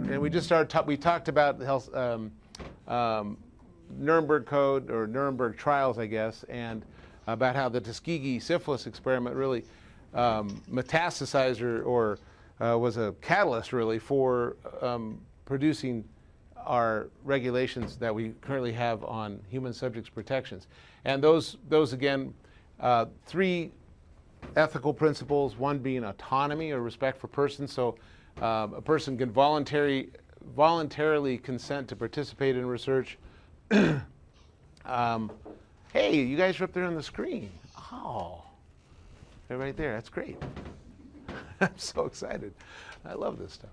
and we just started. We talked about the health Nuremberg Code, or Nuremberg trials, I guess, and about how the Tuskegee syphilis experiment really metastasized or was a catalyst really for producing our regulations that we currently have on human subjects protections. And those again, three ethical principles, one being autonomy or respect for persons. So a person can voluntarily consent to participate in research. Hey, you guys are up there on the screen. Oh, they're right there. That's great. I'm so excited. I love this stuff.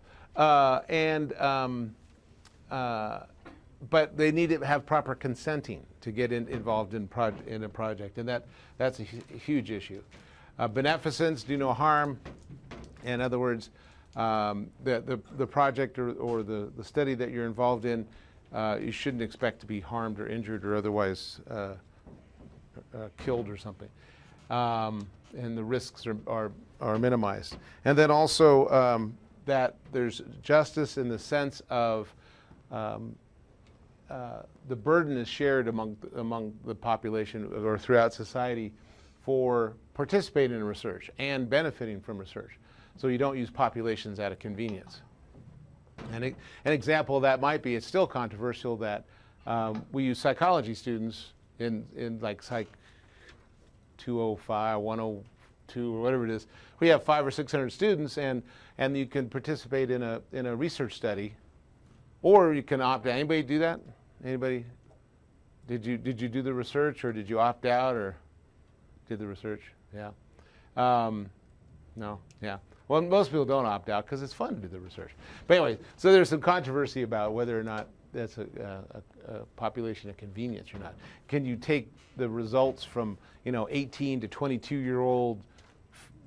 But they need to have proper consenting to get involved in a project, and that's a huge issue. Beneficence, do no harm. In other words, the project or the study that you're involved in, you shouldn't expect to be harmed or injured or otherwise killed or something. And the risks are minimized. And then also that there's justice in the sense of the burden is shared among the population or throughout society for participating in research and benefiting from research. So you don't use populations out of convenience. And an example of that might be, it's still controversial, that we use psychology students in like Psych 205, 102, or whatever it is. We have 500 or 600 students, and you can participate in a research study, or you can opt out. Anybody do that? Anybody? Did you do the research, or did you opt out, or did the research? Yeah. No. Yeah. Well, most people don't opt out because it's fun to do the research. But anyway, so there's some controversy about whether or not that's a population of convenience or not. Can you take the results from 18 to 22-year-old,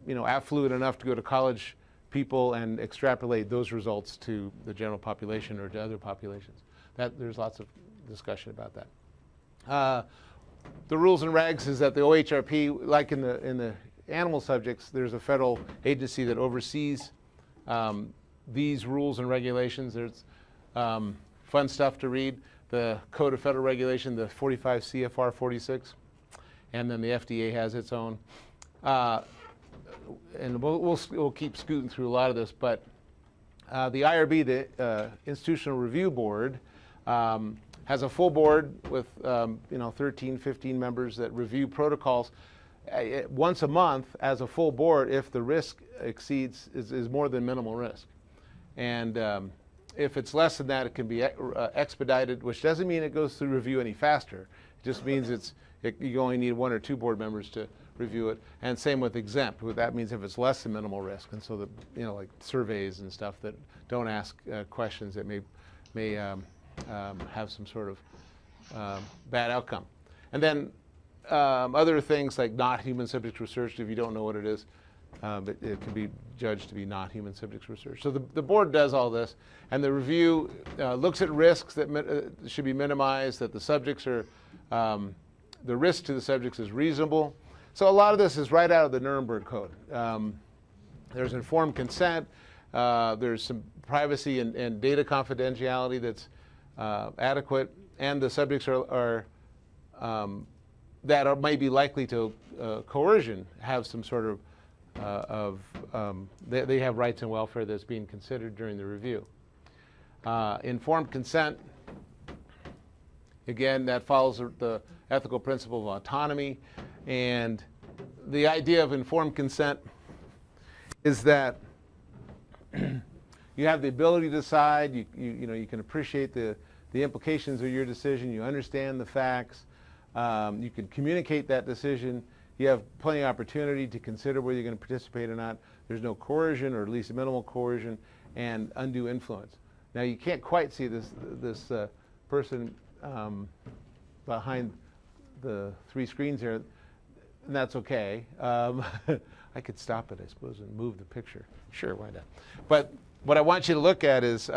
affluent enough to go to college people and extrapolate those results to the general population or to other populations? There's lots of discussion about that. The rules and regs is that the OHRP, like in the animal subjects, there's a federal agency that oversees these rules and regulations. There's fun stuff to read. The Code of Federal Regulation, the 45 CFR 46, and then the FDA has its own. And we'll keep scooting through a lot of this, but the IRB, the Institutional Review Board, has a full board with 13, 15 members that review protocols once a month as a full board if the risk is more than minimal risk. And if it's less than that, it can be expedited, which doesn't mean it goes through review any faster. It just means you only need 1 or 2 board members to review it. And same with exempt. That means if it's less than minimal risk. And so like surveys and stuff that don't ask questions that may have some sort of bad outcome. And then other things like not human subject research, if you don't know what it is, it can be judged to be not human subjects research. So the board does all this, and the review looks at risks that should be minimized, that the subjects are, the risk to the subjects is reasonable. So a lot of this is right out of the Nuremberg Code. There's informed consent, there's some privacy and data confidentiality that's adequate, and the subjects that may be likely to coercion have some sort of they have rights and welfare that's being considered during the review. Informed consent, again, that follows the ethical principle of autonomy, and the idea of informed consent is that you have the ability to decide, you can appreciate the implications of your decision, you understand the facts, you can communicate that decision, you have plenty of opportunity to consider whether you're going to participate or not. There's no coercion, or at least minimal coercion, and undue influence. Now you can't quite see this person behind the 3 screens here, and that's okay. I could stop it, I suppose, and move the picture. Sure, why not? But what I want you to look at is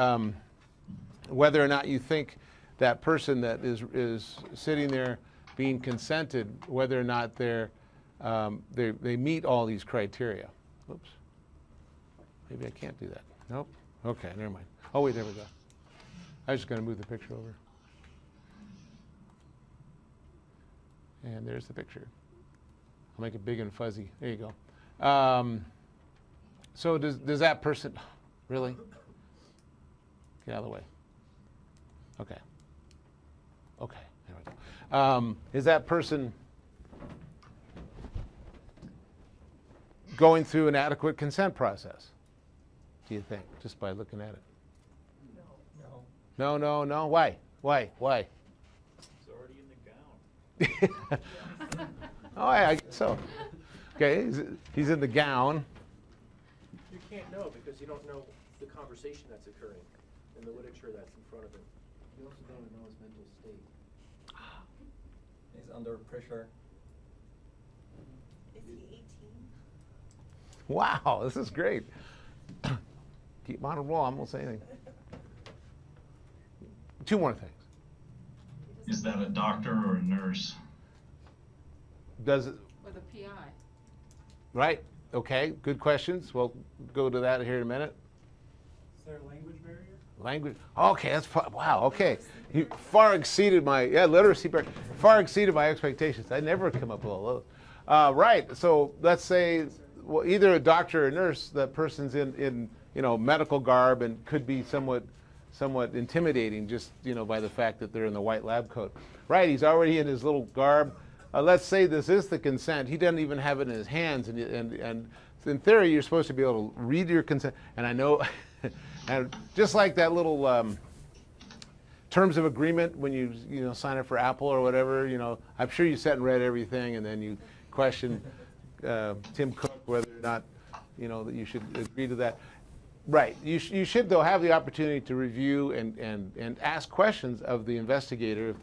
whether or not you think that person that is sitting there being consented, whether or not they meet all these criteria. Oops. Maybe I can't do that. Nope. Okay, never mind. Oh, wait, there we go. I was just going to move the picture over. And there's the picture. I'll make it big and fuzzy. There you go. So does that person, really? Get out of the way. Okay. Okay, there we go. Is that person going through an adequate consent process, do you think, just by looking at it? No. No. Why? Why? He's already in the gown. Oh, I guess so. Okay, he's in the gown. You can't know because you don't know the conversation that's occurring and the literature that's in front of him. You also don't know his mental state. He's under pressure. Is he 18? Wow, this is great. Keep on a roll. I won't say anything. Two more things. Is that a doctor or a nurse? Does it? Or the PI? Right. Okay. Good questions. We'll go to that here in a minute. Is there a language barrier? Language. Okay. That's wow. Okay. You far exceeded my literacy barrier. Far exceeded my expectations. I never come up with all those. Right. So let's say either a doctor or a nurse. That person's in medical garb and could be somewhat intimidating just by the fact that they're in the white lab coat. Right. He's already in his little garb. Let's say this is the consent. He doesn't even have it in his hands, and in theory, you're supposed to be able to read your consent. And I know, and just like that little terms of agreement when you sign up for Apple or whatever, I'm sure you sat and read everything, and then you question Tim Cook whether or not that you should agree to that. Right. You should though have the opportunity to review and ask questions of the investigator if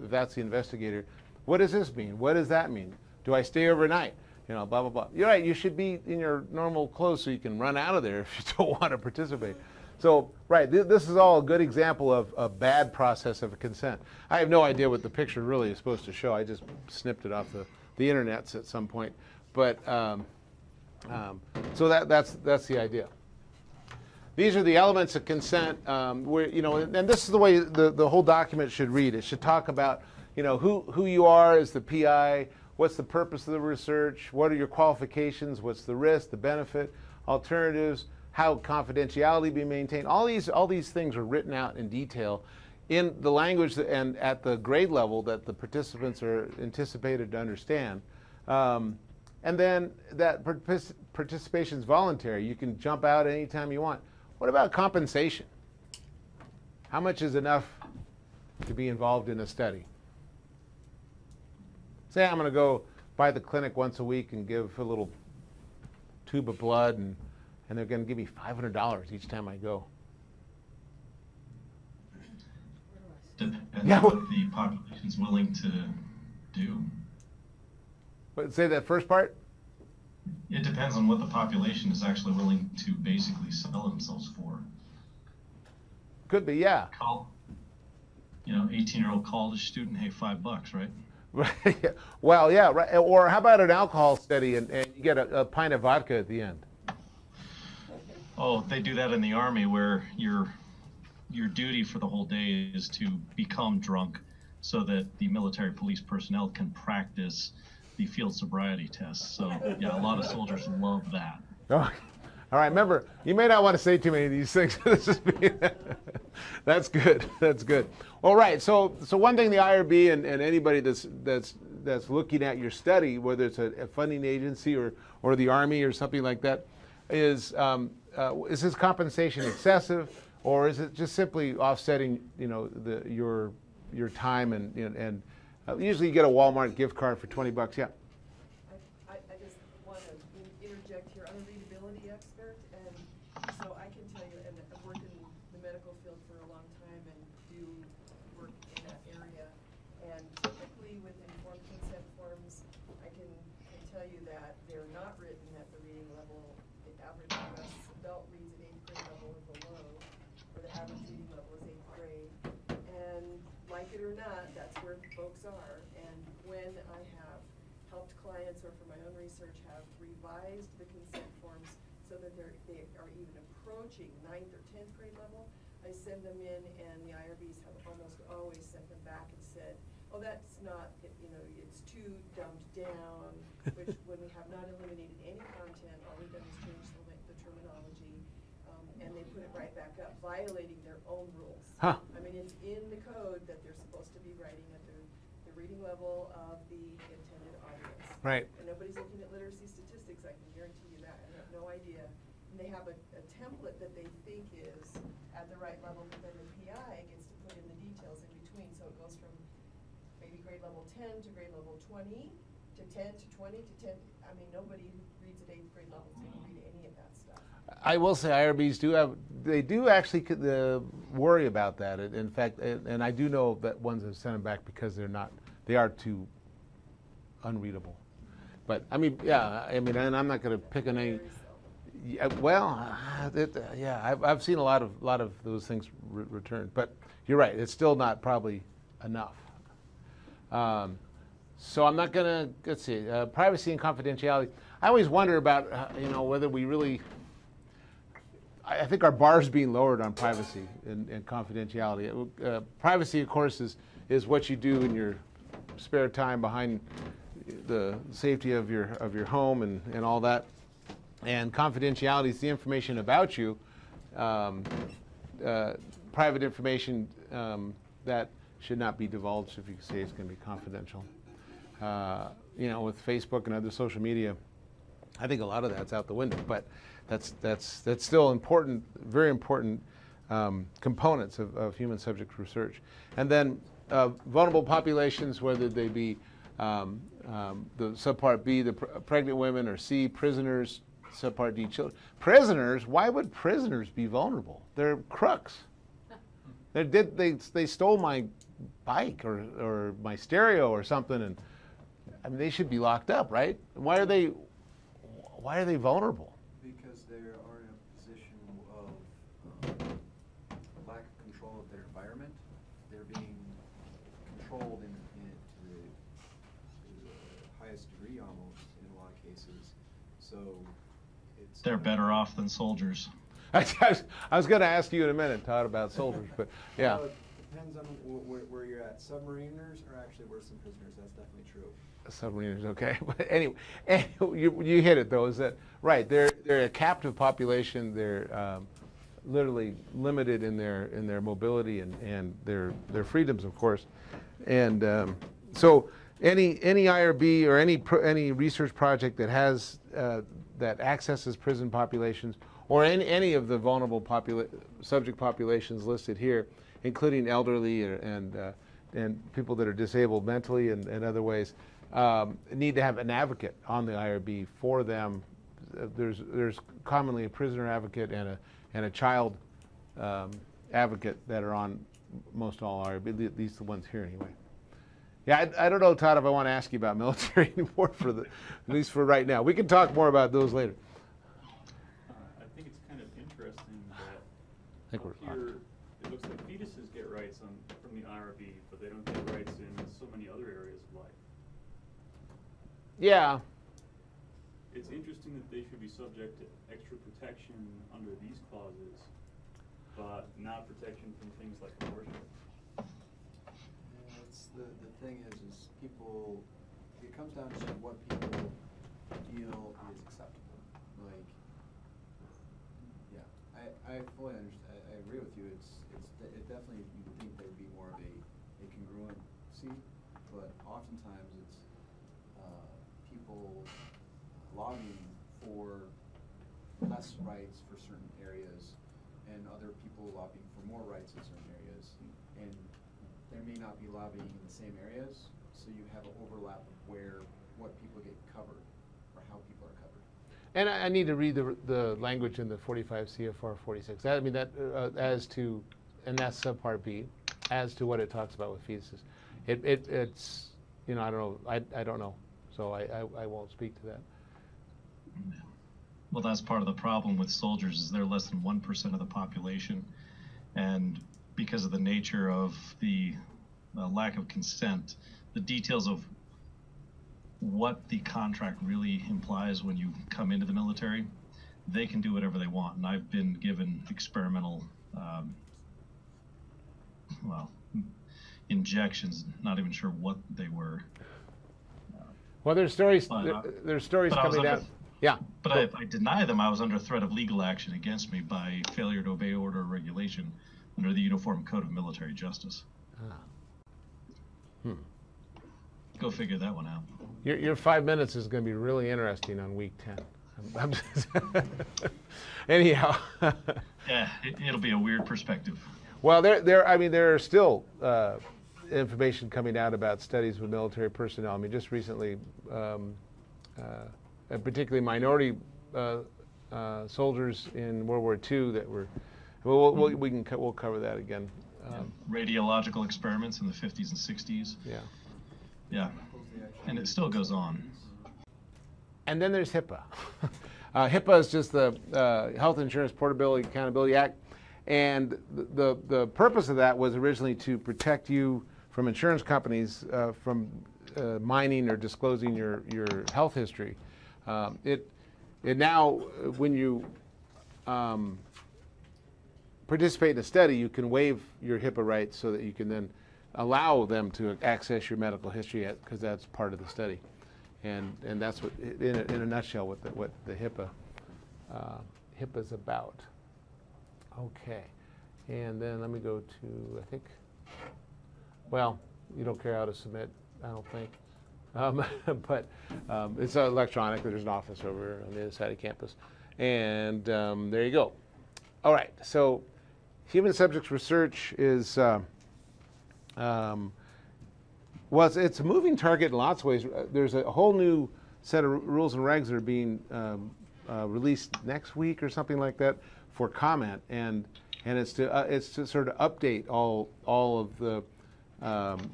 that's the investigator. What does this mean? What does that mean? Do I stay overnight? Blah, blah, blah. You're right. You should be in your normal clothes so you can run out of there if you don't want to participate. So, right, this is all a good example of a bad process of consent. I have no idea what the picture really is supposed to show. I just snipped it off the internets at some point. But so that's the idea. These are the elements of consent. And this is the way the whole document should read. It should talk about who you are as the PI, what's the purpose of the research, what are your qualifications, what's the risk, the benefit, alternatives, how confidentiality be maintained. All these things are written out in detail in the language and at the grade level that the participants are anticipated to understand. And then that participation is voluntary. You can jump out anytime you want. What about compensation? How much is enough to be involved in a study? Say I'm going to go by the clinic once a week and give a little tube of blood, and they're going to give me $500 each time I go. Depends on what the population's willing to do. But say that first part? It depends on what the population is actually willing to basically sell themselves for. Could be, yeah. 18-year-old college student, hey, $5, right? Right. Well, yeah, right. Or how about an alcohol study and you get a pint of vodka at the end? Oh, they do that in the Army where your duty for the whole day is to become drunk so that the military police personnel can practice the field sobriety tests. So, yeah, a lot of soldiers love that. Oh, all right, remember, you may not want to say too many of these things. That's good. That's good. All right, so one thing the IRB and anybody that's looking at your study, whether it's a funding agency or the Army or something like that, is this compensation excessive, or is it just simply offsetting your time and usually you get a Walmart gift card for $20. Yeah. I just want to interject here. I'm a readability expert, and so I can tell you, and I've worked in the medical field for a long time and do work in that area. And typically with informed consent forms, I can tell you that they're not written at the reading level. The average US adult reads at 8th grade level or below, or the average reading level is 8th grade. And like it or not, that's where folks are. And when I have helped clients, or for my own research, have revised the consent forms so that they are even approaching 9th or 10th grade level, I send them in, and the IRBs have almost always sent them back and said, oh, that's not, you know, it's too dumbed down, which when we have not eliminated any content, all we've done is change the terminology, and they put it right back up, violating their own rules. Huh. I mean, it's in the code that they're supposed to be writing at the reading level of the intended audience. Right. And nobody's looking at literacy statistics, I can guarantee you that. I have no idea. And they have a template that they think is at the right level, but then the PI gets to put in the details in between. So it goes from maybe grade level 10 to grade level 20 to 10 to 20 to 10. I mean, nobody who reads at 8th grade level is going to read any of that stuff. I will say IRBs they do actually worry about that. In fact, and I do know that ones have sent them back because they are too unreadable. But I mean, yeah, I mean, and I'm not going to pick on any. Yeah, well, yeah, I've seen a lot of those things returned. But you're right, it's still not probably enough. So I'm not going to, let's see, privacy and confidentiality. I always wonder about, you know, whether we really, I think our bar's being lowered on privacy and confidentiality. Privacy, of course, is what you do in your spare time behind the safety of your home and all that. And confidentiality is the information about you, private information that should not be divulged if you say it's going to be confidential. You know, with Facebook and other social media, I think a lot of that's out the window. But that's still important, very important components of human subject research. And then vulnerable populations, whether they be the subpart B, the pregnant women, or C, prisoners, subpart D, children. Prisoners? Why would prisoners be vulnerable? They're crooks. They stole my bike or my stereo or something, and I mean they should be locked up, right? Why are they vulnerable? Because they are in a position of lack of control of their environment. They're being controlled to the highest degree almost in a lot of cases. So They're better off than soldiers. I was going to ask you in a minute, Todd, about soldiers, but yeah. Well, it depends on where you're at. Submariners are actually worse than prisoners. That's definitely true. Submariners, okay. But anyway, you hit it though. Is that right? They're a captive population. They're literally limited in their mobility and their freedoms, of course. And so any IRB or any research project that has that accesses prison populations or any of the vulnerable subject populations listed here, including elderly and people that are disabled mentally and other ways, need to have an advocate on the IRB for them. There's commonly a prisoner advocate and a child advocate that are on most all IRB, at least the ones here anyway. Yeah, I don't know, Todd, if I want to ask you about military anymore, at least for right now. We can talk more about those later. I think it's kind of interesting that I think here it looks like fetuses get rights from the IRB, but they don't get rights in so many other areas of life. Yeah. It's interesting that they should be subject to extra protection under these clauses, but not protection from things like abortion. The thing is people, it comes down to what people feel is acceptable. Like, yeah, I fully understand. I agree with you. It definitely, you would think there would be more of a congruency, but oftentimes it's people lobbying for less rights for certain areas, and other people lobbying for more rights in certain areas, and there may not be lobbying in the same areas, so you have an overlap of what people get covered or how people are covered. And I need to read the language in the 45 CFR 46. I mean that as to, and that's subpart B, as to what it talks about with fetuses. It's you know I don't know I don't know, so I won't speak to that. Well, that's part of the problem with soldiers is they're less than 1% of the population, and because of the nature of the lack of consent, the details of what the contract really implies when you come into the military, they can do whatever they want. And I've been given experimental well, injections. Not even sure what they were. Well, there's stories. But, There's stories but I was coming under- down. Yeah. But if I deny them, I was under threat of legal action against me by failure to obey order or regulation under the Uniform Code of Military Justice. Go figure that one out. Your 5 minutes is going to be really interesting on week 10. I'm just anyhow. Yeah, it'll be a weird perspective. Well, there are still information coming out about studies with military personnel. I mean, just recently, particularly minority soldiers in World War II that were. We'll cover that again. Radiological experiments in the 50s and 60s. Yeah. Yeah, and it still goes on. And then there's HIPAA. HIPAA is just the Health Insurance Portability Accountability Act, and the purpose of that was originally to protect you from insurance companies from mining or disclosing your health history. It now, when you participate in a study, you can waive your HIPAA rights so that you can then allow them to access your medical history because that's part of the study. And that's what, in a nutshell, what the HIPAA's about. Okay, and then let me go to, I think, well, you don't care how to submit, I don't think, but it's electronic. There's an office over on the other side of campus, and there you go. All right, so human subjects research is. Well, it's a moving target in lots of ways. There's a whole new set of rules and regs that are being released next week or something like that for comment, and it's to sort of update all of the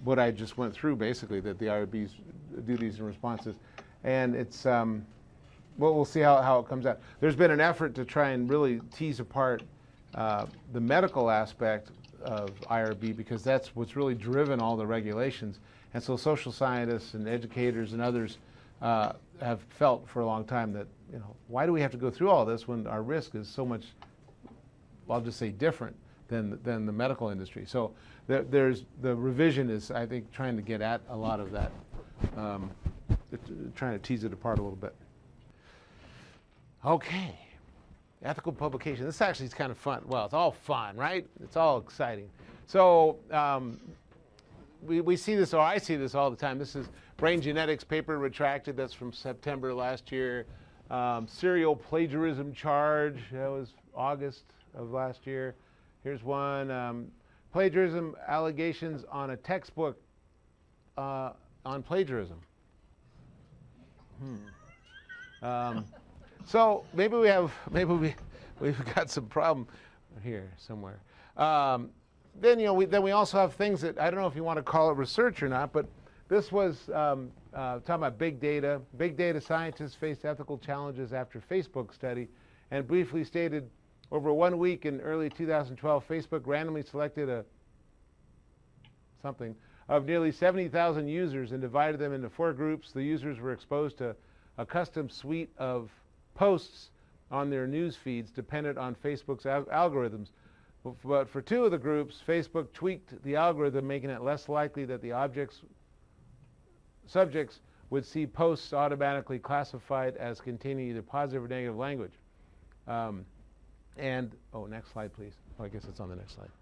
what I just went through, basically, that the IRBs do these in responses, and it's well, we'll see how it comes out. There's been an effort to try and really tease apart the medical aspect of IRB, because that's what's really driven all the regulations. And so social scientists and educators and others have felt for a long time that, why do we have to go through all this when our risk is so much, I'll just say, different than the medical industry. So the revision is, I think, trying to get at a lot of that, trying to tease it apart a little bit. Okay. Ethical publication. This actually is kind of fun. Well, it's all fun, right? It's all exciting. So we see this, or I see this all the time. This is Brain Genetics paper retracted. That's from September last year. Serial plagiarism charge. That was August of last year. Here's one. Plagiarism allegations on a textbook on plagiarism. So maybe we've got some problem here somewhere. Then we also have things that I don't know if you want to call it research or not, but this was talking about big data. Big data scientists faced ethical challenges after Facebook study, and briefly stated, over 1 week in early 2012, Facebook randomly selected something of nearly 70,000 users and divided them into 4 groups. The users were exposed to a custom suite of posts on their news feeds dependent on Facebook's algorithms. But for 2 of the groups, Facebook tweaked the algorithm, making it less likely that the subjects would see posts automatically classified as containing either positive or negative language. Next slide, please. Oh, I guess it's on the next slide.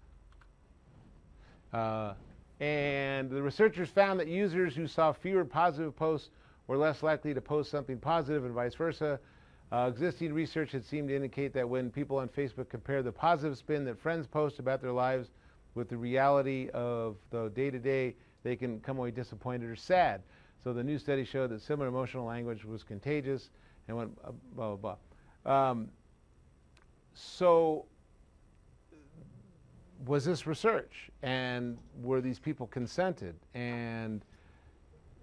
And the researchers found that users who saw fewer positive posts were less likely to post something positive, and vice versa. Existing research had seemed to indicate that when people on Facebook compare the positive spin that friends post about their lives with the reality of the day-to-day, they can come away disappointed or sad. So the new study showed that similar emotional language was contagious, and went blah, blah, blah. So was this research? And were these people consented? And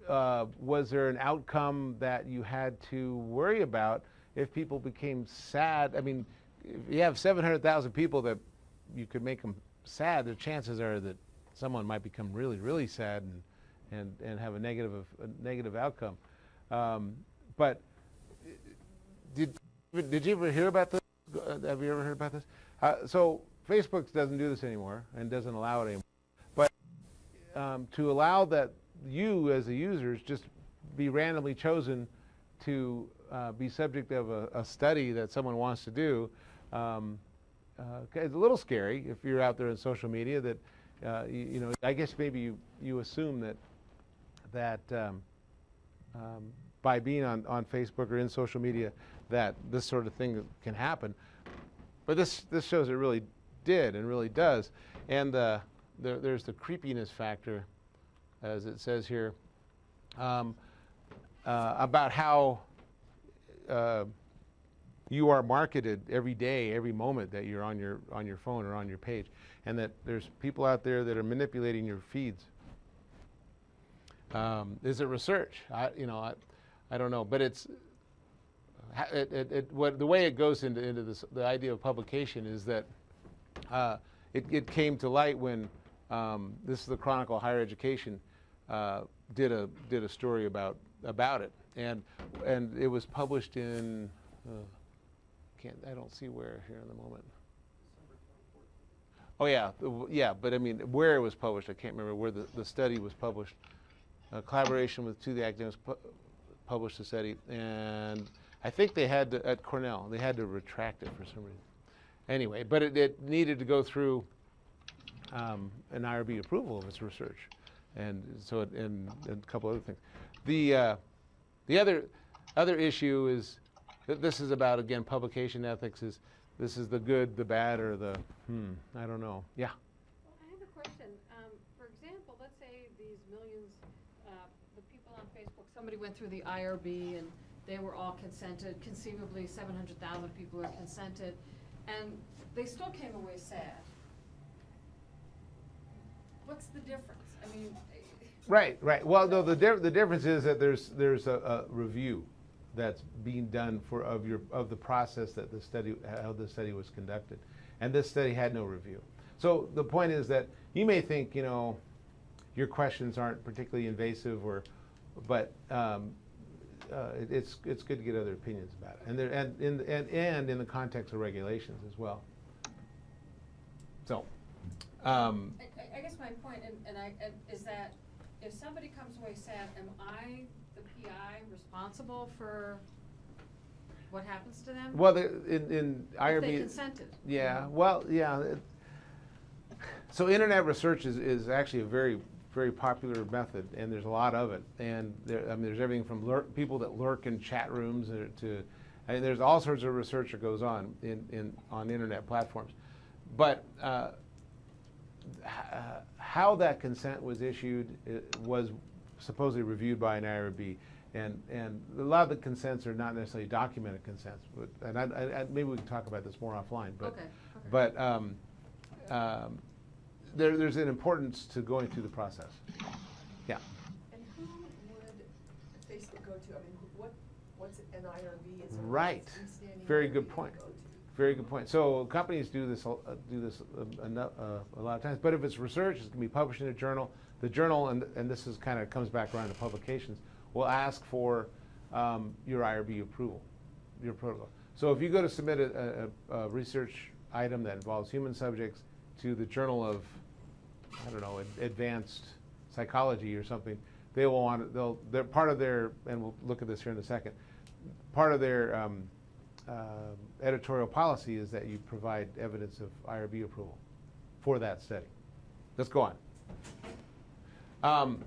was there an outcome that you had to worry about if people became sad? I mean, if you have 700,000 people that you could make them sad, the chances are that someone might become really, really sad and have a negative outcome. But did you ever hear about this? Have you ever heard about this? So Facebook doesn't do this anymore and doesn't allow it anymore. to allow that you as a users just be randomly chosen to be subject of a study that someone wants to do, it's a little scary if you're out there in social media that, you know, I guess maybe you assume that by being on Facebook or in social media that this sort of thing can happen. But this shows it really did and really does. And there's the creepiness factor, as it says here, about how you are marketed every day, every moment that you're on your phone or on your page, and that there's people out there that are manipulating your feeds. Is it research? I don't know, but it's the way it goes into this, the idea of publication is that it came to light when this is the Chronicle of Higher Education did a story about it, and it was published in I don't see where here in the moment. Oh yeah, but I mean where it was published, I can't remember where the study was published. Collaboration with two of the academics published the study, and I think they had to, at Cornell, they had to retract it for some reason. Anyway, but it needed to go through an IRB approval of its research, and so and a couple other things. The other issue is that this is about, again, publication ethics. This is the good, the bad, or the I don't know. Yeah. Well, I have a question. For example, let's say these millions, the people on Facebook, somebody went through the IRB and they were all consented. Conceivably, 700,000 people are consented, and they still came away sad. What's the difference? I mean. Right. Well, no, the difference is that there's a review that's being done of the process that how the study was conducted, and this study had no review. So the point is that you may think, you know, your questions aren't particularly invasive, but it's good to get other opinions about it, and in the context of regulations as well. So. I guess my point, is that if somebody comes away sad, am I, the PI, responsible for what happens to them? Well, in IRB, if they consented. Yeah. Well, yeah. So internet research is actually a very, very popular method, and there's a lot of it. And there's everything from people that lurk in chat rooms there's all sorts of research that goes on on internet platforms. But how that consent was issued was supposedly reviewed by an IRB, and a lot of the consents are not necessarily documented consents. And maybe we can talk about this more offline. But there's an importance to going through the process. Yeah. And who would Facebook go to? I mean, what's an IRB? Is it right. freestanding Very IRB good to point. go to? Very good point. So companies do this a lot of times. But if it's research, it's going to be published in a journal. The journal, and this is kind of comes back around to publications, will ask for your IRB approval, your protocol. So if you go to submit a research item that involves human subjects to the Journal of, I don't know, Advanced Psychology or something, they will want they're part of their, and we'll look at this here in a second, part of their editorial policy is that you provide evidence of IRB approval for that study. Let's go on.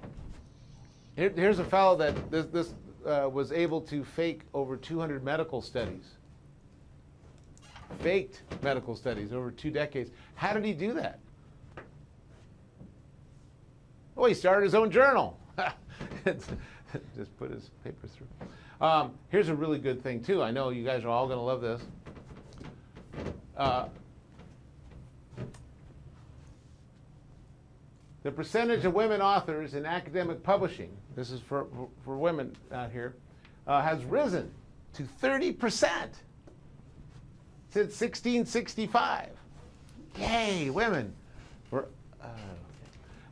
Here's a fellow that this was able to fake over 200 medical studies. Faked medical studies over 2 decades. How did he do that? Well, he started his own journal. Just put his papers through. Here's a really good thing, too. I know you guys are all going to love this. The percentage of women authors in academic publishing, this is for women out here, has risen to 30% since 1665. Yay, women.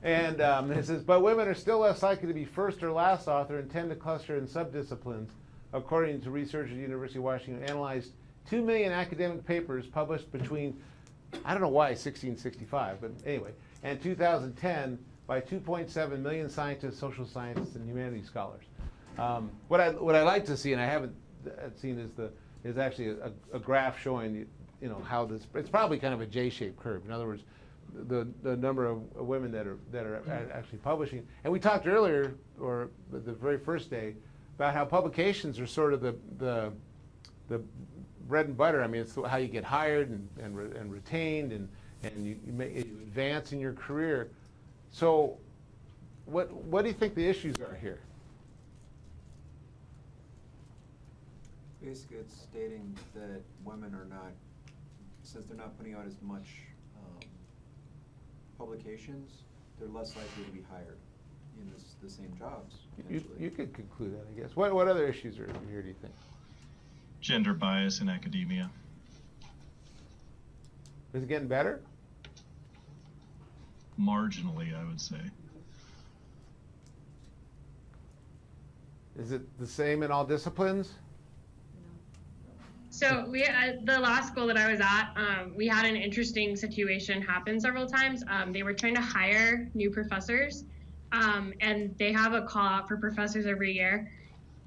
And it says, but women are still less likely to be first or last author and tend to cluster in subdisciplines, according to researchers at the University of Washington, who analyzed 2 million academic papers published between, I don't know why 1665, but anyway, and 2010, by 2.7 million scientists, social scientists, and humanities scholars. What I like to see, and I haven't seen, is actually a graph showing you know how this. It's probably kind of a J-shaped curve. In other words, the number of women that are actually publishing. And we talked earlier, or the very first day, about how publications are sort of the bread and butter. I mean, it's how you get hired and retained, and you advance in your career. So, what do you think the issues are here? Basically, it's stating that women are not, since they're not putting out as much publications, they're less likely to be hired in the same jobs. You could conclude that, I guess. What other issues are here, do you think? Gender bias in academia. Is it getting better? Marginally, I would say. Is it the same in all disciplines? So we at the law school that I was at, we had an interesting situation happen several times. They were trying to hire new professors, and they have a call out for professors every year.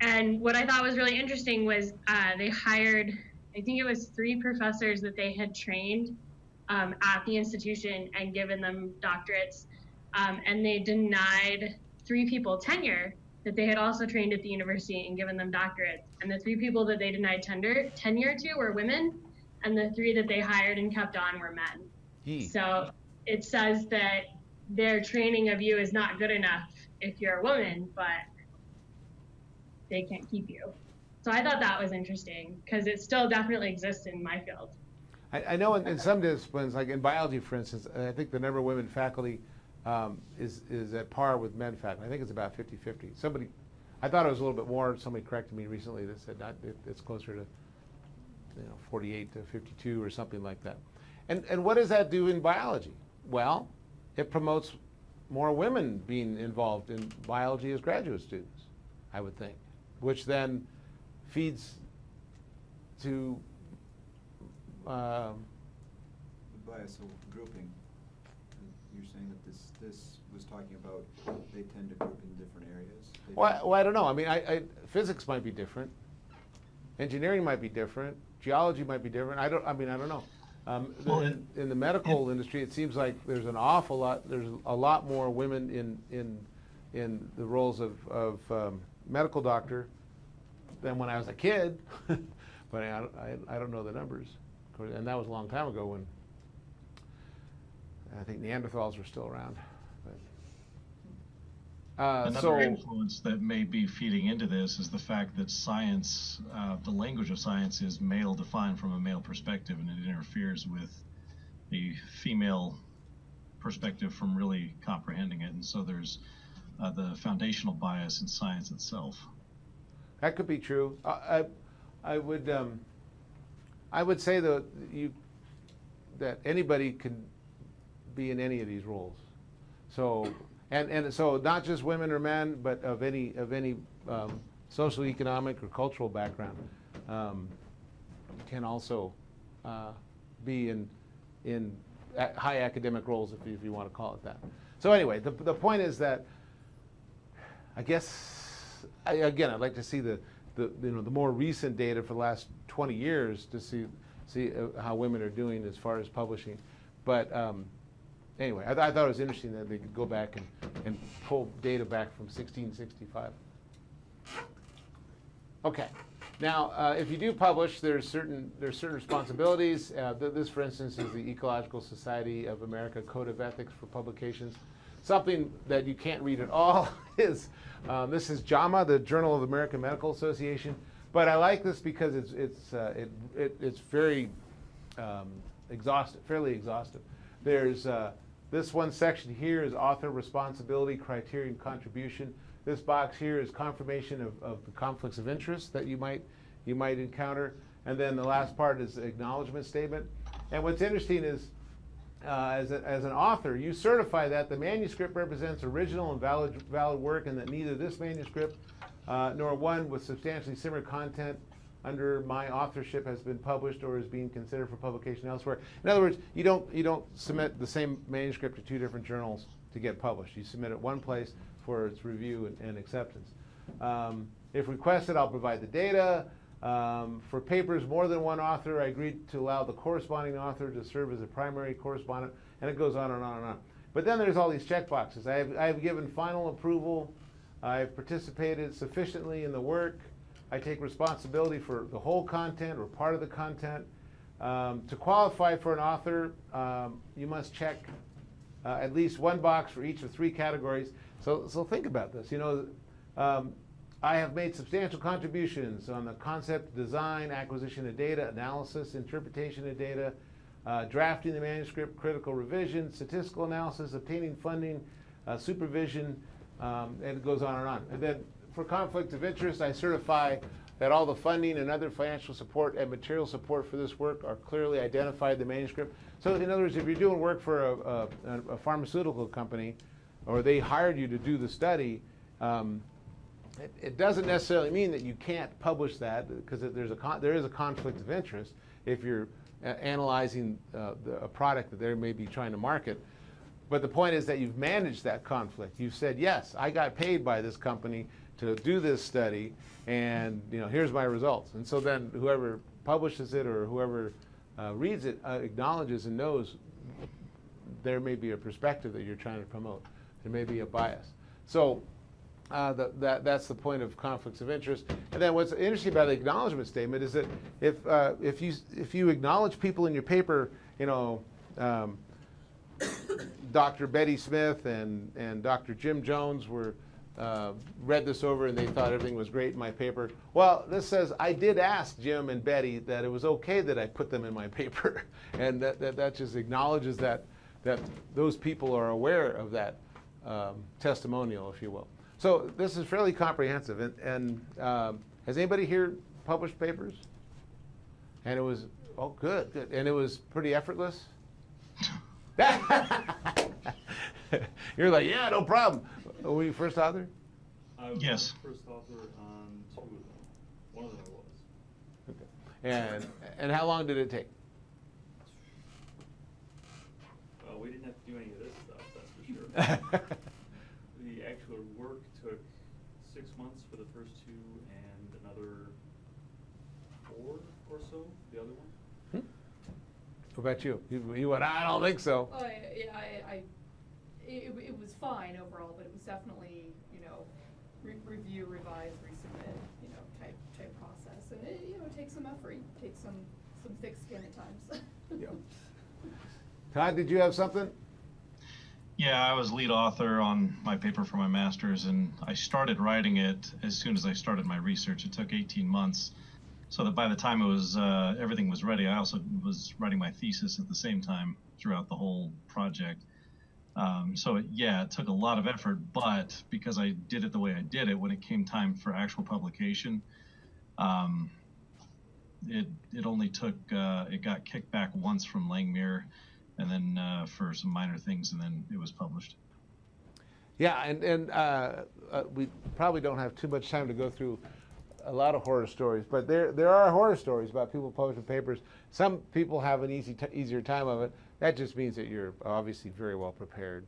And what I thought was really interesting was they hired, I think it was 3 professors that they had trained at the institution and given them doctorates, and they denied 3 people tenure that they had also trained at the university and given them doctorates. And the 3 people that they denied tenure to were women, and the 3 that they hired and kept on were men. Gee. So it says that their training of you is not good enough if you're a woman, but they can't keep you. So I thought that was interesting, because it still definitely exists in my field. I know in some disciplines, like in biology, for instance, I think the number of women faculty is at par with men faculty. I think it's about 50-50. I thought it was a little bit more. Somebody corrected me recently that said it's closer to 48 to 52 or something like that. And what does that do in biology? Well, it promotes more women being involved in biology as graduate students, I would think, which then feeds to The bias of grouping. You're saying that this was talking about they tend to group in different areas. Well, I don't know. I mean, physics might be different. Engineering might be different. Geology might be different. I don't know. Well, in the medical industry, it seems like there's an awful lot. There's a lot more women in the roles of medical doctor than when I was a kid. But I don't know the numbers, and that was a long time ago when I think Neanderthals were still around. Another influence that may be feeding into this is the fact that science, the language of science, is male-defined from a male perspective, and it interferes with the female perspective from really comprehending it. And so there's the foundational bias in science itself. That could be true. I would say that anybody can be in any of these roles. So. And so not just women or men, but of any social, economic, or cultural background can also be in high academic roles, if you want to call it that. So anyway, the point is that I guess I'd like to see the more recent data for the last 20 years to see how women are doing as far as publishing, but. Anyway, I thought it was interesting that they could go back and pull data back from 1665. Okay. Now, if you do publish, there's certain responsibilities. This, for instance, is the Ecological Society of America Code of Ethics for Publications. Something that you can't read at all is this is JAMA, the Journal of the American Medical Association. But I like this because it's very exhaustive, fairly exhaustive. There's this one section here is author responsibility, criteria, and contribution. This box here is confirmation of the conflicts of interest that you might encounter. And then the last part is the acknowledgement statement. And what's interesting is, as an author, you certify that the manuscript represents original and valid work, and that neither this manuscript nor one with substantially similar content under my authorship has been published or is being considered for publication elsewhere. In other words, you don't submit the same manuscript to 2 different journals to get published. You submit it one place for its review and acceptance. If requested, I'll provide the data. For papers more than one author, I agreed to allow the corresponding author to serve as a primary correspondent, and it goes on and on and on. But then there's all these checkboxes. I have given final approval. I've participated sufficiently in the work. I take responsibility for the whole content or part of the content. To qualify for an author, you must check at least one box for each of 3 categories. So think about this. You know, I have made substantial contributions on the concept, design, acquisition of data, analysis, interpretation of data, drafting the manuscript, critical revision, statistical analysis, obtaining funding, supervision, and it goes on and on. And then for conflict of interest, I certify that all the funding and other financial support and material support for this work are clearly identified in the manuscript. So in other words, if you're doing work for a pharmaceutical company, or they hired you to do the study, it doesn't necessarily mean that you can't publish that, because there is a conflict of interest if you're analyzing a product that they may be trying to market. But the point is that you've managed that conflict. You've said, yes, I got paid by this company to do this study, and you know, here's my results. And so then whoever publishes it or whoever reads it acknowledges and knows there may be a perspective that you're trying to promote. There may be a bias. So that's the point of conflicts of interest. And then what's interesting about the acknowledgement statement is that if you acknowledge people in your paper, you know, Dr. Betty Smith and Dr. Jim Jones read this over and they thought everything was great in my paper. Well, this says I did ask Jim and Betty that it was okay that I put them in my paper, and that just acknowledges that those people are aware of that testimonial, if you will. So this is fairly comprehensive. And has anybody here published papers? And it was, oh, good, good. And it was pretty effortless? You're like, yeah, no problem. Were you first author? I was Yes. first author on 2 of them. One of them I was. Okay. And how long did it take? Well, we didn't have to do any of this stuff, that's for sure. The actual work took 6 months for the first 2 and another 4 or so, the other one. What about you? You went, I don't think so. Oh, yeah, it was fine overall, but it was definitely, you know, review, revise, resubmit, you know, type process. And it, you know, it takes some effort, it takes some thick skin at times. Yep. Todd, did you have something? Yeah, I was lead author on my paper for my master's, and I started writing it as soon as I started my research. It took 18 months, so that by the time it was everything was ready, I also was writing my thesis at the same time throughout the whole project. So it took a lot of effort, but because I did it the way I did it, when it came time for actual publication, it only took, it got kicked back once from Langmuir, and then for some minor things, and then it was published. Yeah, and we probably don't have too much time to go through a lot of horror stories, but there are horror stories about people publishing papers. Some people have an easier time of it. That just means that you're obviously very well prepared.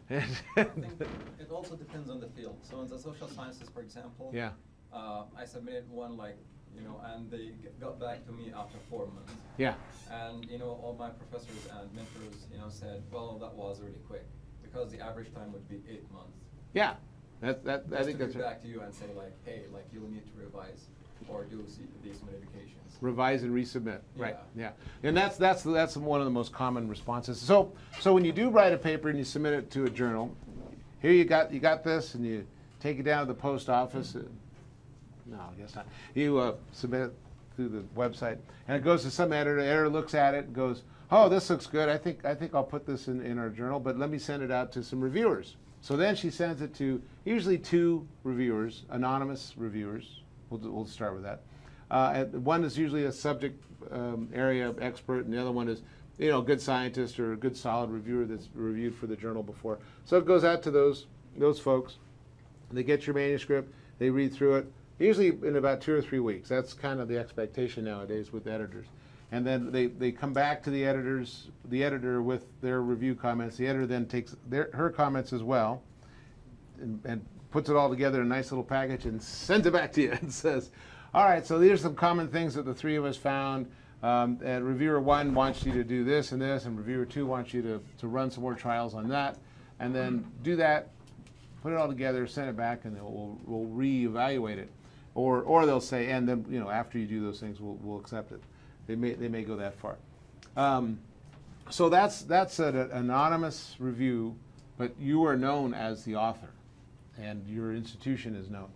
I think it also depends on the field. So in the social sciences, for example, Yeah. I submitted one, like, you know, and they got back to me after 4 months. Yeah. And, you know, all my professors and mentors, you know, said, well, that was really quick, because the average time would be 8 months. Yeah. I think Just that's to right. get back to you and say, like, hey, like, you'll need to revise or do these modifications. Revise and resubmit. Right. Yeah. Yeah. And that's one of the most common responses. So when you do write a paper and you submit it to a journal, here you got this, and you take it down to the post office. No, I guess not. You submit it through the website, and it goes to some editor. The editor looks at it and goes, "Oh, this looks good. I think I'll put this in our journal, but let me send it out to some reviewers." So then she sends it to usually 2 reviewers, anonymous reviewers. We'll start with that. And one is usually a subject area expert, and the other one is, you know, a good scientist or a good solid reviewer that's reviewed for the journal before. So it goes out to those folks. They get your manuscript. They read through it. Usually in about 2 or 3 weeks. That's kind of the expectation nowadays with editors. and then they come back to the editor with their review comments. The editor then takes her comments as well, and puts it all together in a nice little package and sends it back to you and says, all right, so these are some common things that the three of us found. And reviewer 1 wants you to do this and this, and reviewer 2 wants you to run some more trials on that, and then do that, put it all together, send it back, and then we'll reevaluate it. Or they'll say, and then, you know, after you do those things, we'll accept it. They may go that far. So that's an anonymous review, but you are known as the author, and your institution is known.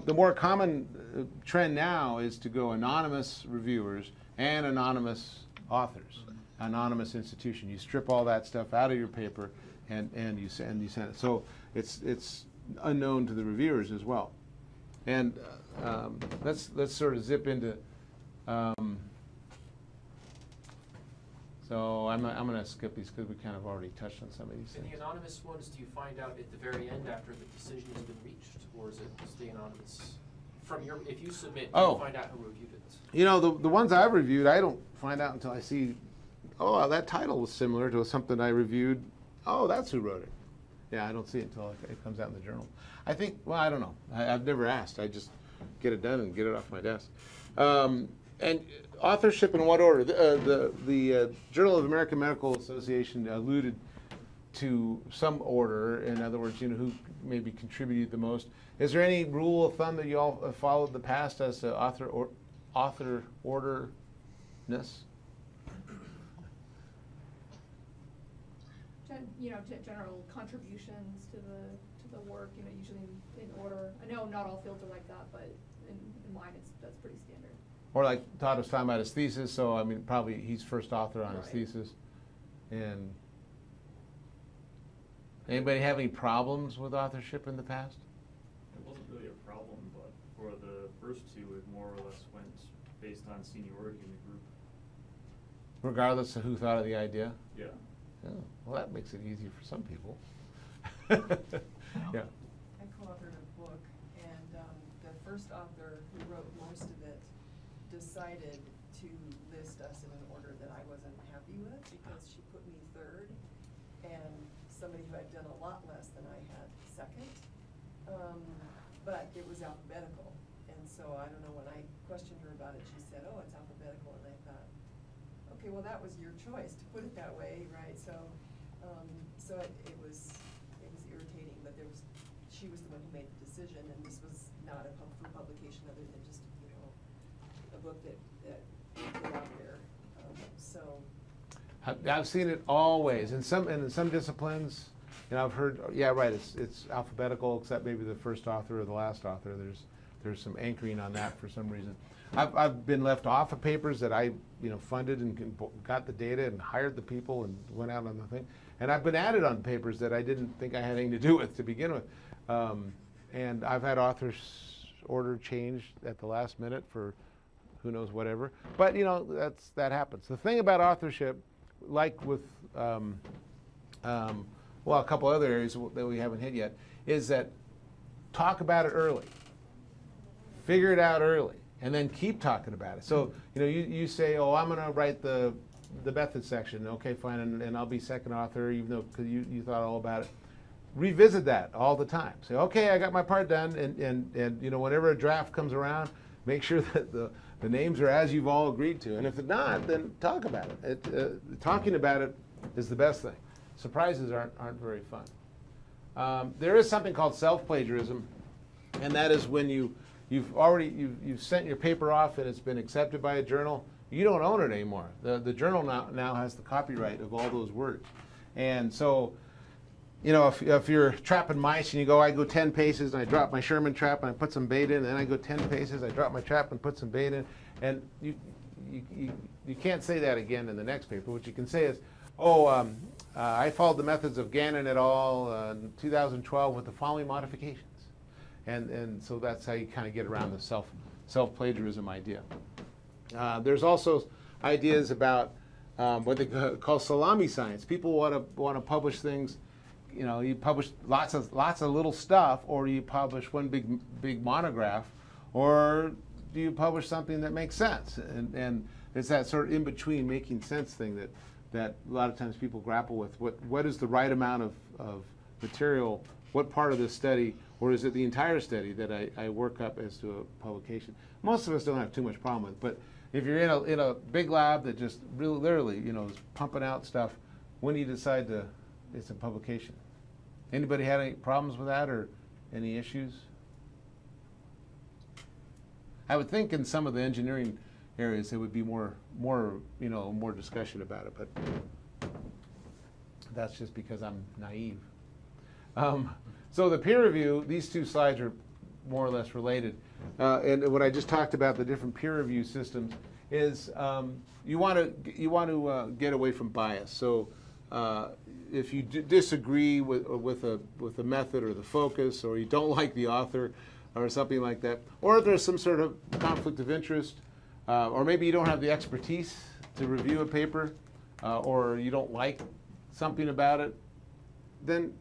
The more common trend now is to go anonymous reviewers and anonymous authors, anonymous institution. You strip all that stuff out of your paper, and you send it. So it's unknown to the reviewers as well. And let's sort of zip into. So I'm going to skip these because we kind of already touched on some of these And things. the anonymous ones, do you find out at the very end after the decision has been reached, or is it stay anonymous? From your, if you submit, do you find out who reviewed it? You know, the ones I've reviewed, I don't find out until I see, oh, that title was similar to something I reviewed. Oh, that's who wrote it. Yeah, I don't see it until it comes out in the journal. I think, well, I don't know. I've never asked. I just get it done and get it off my desk. And authorship in what order? The Journal of American Medical Association alluded to some order. In other words, you know, who maybe contributed the most. Is there any rule of thumb that you all have followed in the past as to author orderness? You know, general contributions to the work, you know, usually in order. I know not all fields are like that, but in mine that's pretty standard. Or like Todd was talking about his thesis, so I mean probably he's first author on his Right. thesis. And anybody have any problems with authorship in the past? It wasn't really a problem, but for the first two, it more or less went based on seniority in the group. Regardless of who thought of the idea? Yeah. Oh, well, that makes it easier for some people. Yeah. I co-authored a book, and the first author who wrote most of it decided to list us in an order that I wasn't happy with because she put me third, and somebody who had done a lot less than I had second. But it was alphabetical, and so I don't know, when I questioned her about it, she said, oh, it's alphabetical, and I thought, okay, well, that was your choice to put it that way, right? So it was irritating, but she was the one who made the decision, and this was not a for publication other than just, you know, a book that we put out there. I've seen it always. In some disciplines, you know, I've heard, yeah, right, it's alphabetical except maybe the first author or the last author. There's some anchoring on that for some reason. I've been left off of papers that I, you know, funded and got the data and hired the people and went out on the thing. And I've been added on papers that I didn't think I had anything to do with to begin with. And I've had authors' order changed at the last minute for who knows whatever. But, you know, that happens. The thing about authorship, like with, well, a couple other areas that we haven't hit yet, is that talk about it early. Figure it out early. And then keep talking about it. So, you know, you say, oh, I'm going to write the method section. Okay, fine, and I'll be second author, even though because you thought all about it. Revisit that all the time. Say, okay, I got my part done, and you know, whenever a draft comes around, make sure that the names are as you've all agreed to. And if it's not, then talk about it. Talking about it is the best thing. Surprises aren't very fun. There is something called self-plagiarism, and that is when you've sent your paper off and it's been accepted by a journal. You don't own it anymore. The journal now has the copyright of all those words. And so, you know, if you're trapping mice and you go, I go 10 paces and I drop my Sherman trap and I put some bait in, and then I go 10 paces, I drop my trap and put some bait in, and you can't say that again in the next paper. What you can say is, oh, I followed the methods of Gannon et al. In 2012 with the following modifications. And so that's how you kind of get around the self-plagiarism idea. There's also ideas about what they call salami science. People want to publish things. You know, you publish lots of little stuff, or you publish one big monograph, or do you publish something that makes sense? And it's that sort of in-between making sense thing that a lot of times people grapple with. What is the right amount of material? What part of this study, or is it the entire study that I work up as to a publication? Most of us don't have too much problem with, but if you're in a big lab that just really literally, is pumping out stuff, when do you decide it's a publication? Anybody had any problems with that or any issues? I would think in some of the engineering areas there would be more discussion about it, but that's just because I'm naive. So the peer review, these two slides are more or less related. And what I just talked about, the different peer review systems, is you want to get away from bias. So if you disagree with a method or the focus, or you don't like the author or something like that, or if there's some sort of conflict of interest, or maybe you don't have the expertise to review a paper, or you don't like something about it, then